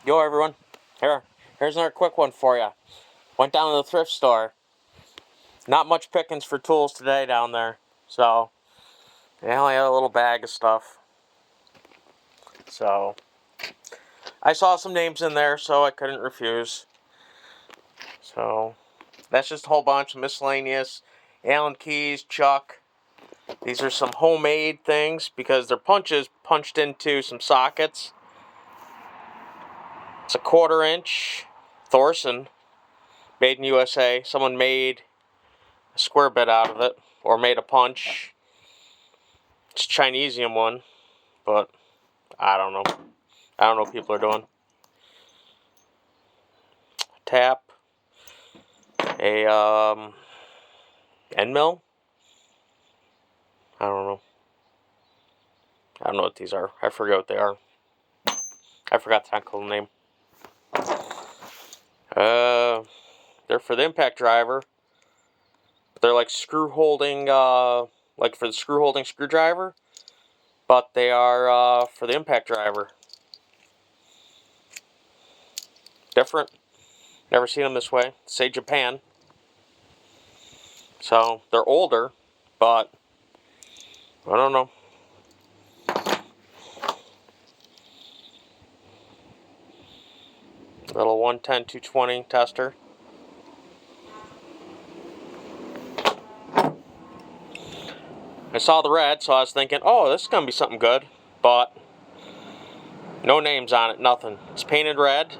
Yo everyone, here's another quick one for you. Went down to the thrift store. Not much pickings for tools today down there, so they only had a little bag of stuff. So I saw some names in there, so I couldn't refuse. So that's just a whole bunch of miscellaneous Allen keys, chuck. These are some homemade things because they're punches punched into some sockets. It's a 1/4 inch Thorson, made in USA. Someone made a square bit out of it, or made a punch. It's a Chinesium one, but I don't know. I don't know what people are doing. Tap, a end mill. I don't know. I don't know what these are. I forget what they are. I forgot the technical name. They're for the impact driver. They're like screw holding, like for the screw holding screwdriver, but they are for the impact driver. Different. Never seen them this way. Say Japan. So they're older, but I don't know. Little 110 220 tester. I saw the red, so I was thinking, oh, this is going to be something good. But no names on it, nothing. It's painted red.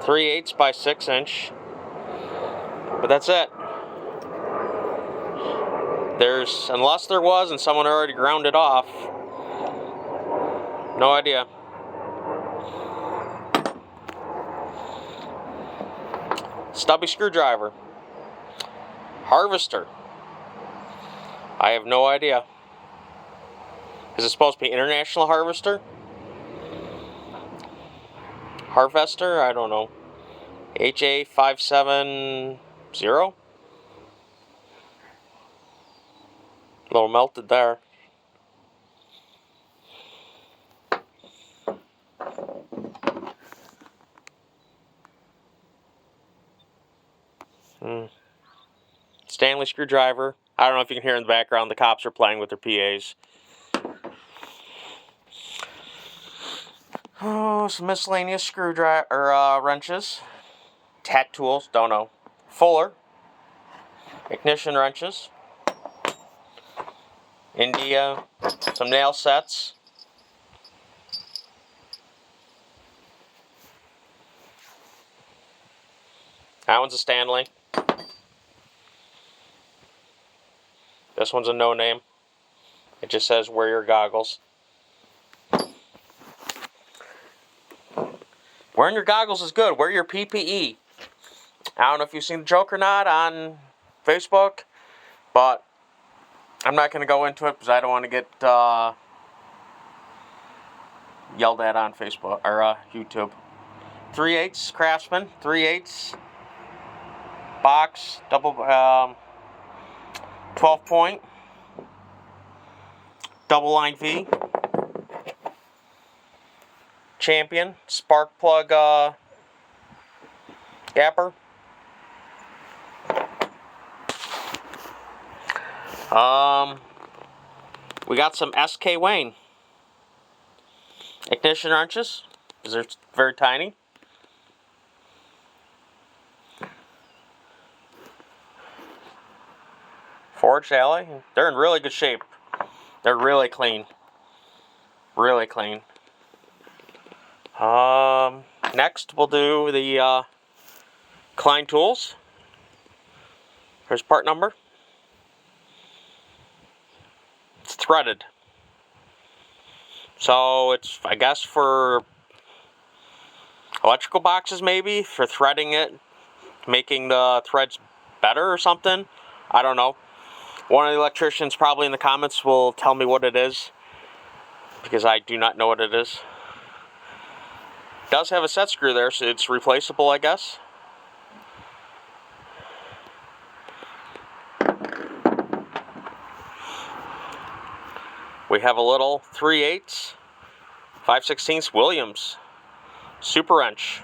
3/8 by 6 inch. But that's it. Unless there was and someone already ground it off, no idea. Stubby screwdriver. Harvester. I have no idea. Is it supposed to be international harvester? Harvester? I don't know. HA570? A little melted there. Stanley screwdriver. I don't know if you can hear in the background, the cops are playing with their PAs. Oh, some miscellaneous screwdriver or wrenches. Tack tools, don't know. Fuller. Ignition wrenches. India. Some nail sets. That one's a Stanley. This one's a no name. It just says wear your goggles. Wearing your goggles is good. Wear your PPE. I don't know if you've seen the joke or not on Facebook, but I'm not going to go into it because I don't want to get yelled at on Facebook or YouTube. 3/8 Craftsman, 3/8 box, double 12 point, double line V, Champion, spark plug gapper. We got some SK Wayne ignition wrenches. They're very tiny. Forged alloy. They're in really good shape. They're really clean. Really clean. Next we'll do the Klein tools. Here's part number. It's threaded. So it's, I guess, for electrical boxes maybe, for threading it, making the threads better or something. I don't know. One of the electricians probably in the comments will tell me what it is, because I do not know what it is. It does have a set screw there, so it's replaceable, I guess. We have a little 3/8, 5/16 Williams Super wrench.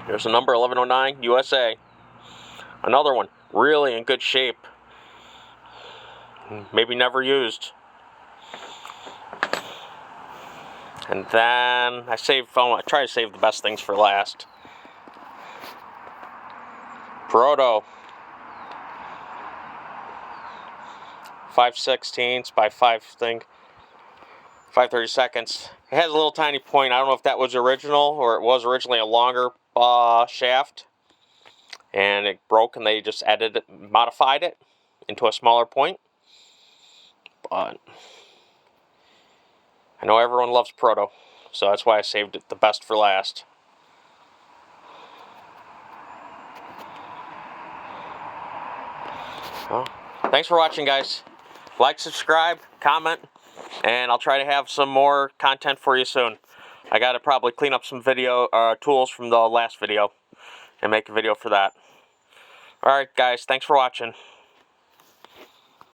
Here's the number 1109 USA. Another one, really in good shape. Maybe never used. And then I try to save the best things for last. Proto. 5/16 by 5/30 seconds. It has a little tiny point. I don't know if that was original or it was originally a longer shaft. And it broke and they just modified it into a smaller point. But I know everyone loves Proto, so that's why I saved it the best for last. Well, thanks for watching, guys. Like, subscribe, comment, and I'll try to have some more content for you soon. I gotta probably clean up some tools from the last video and make a video for that. Alright, guys, thanks for watching.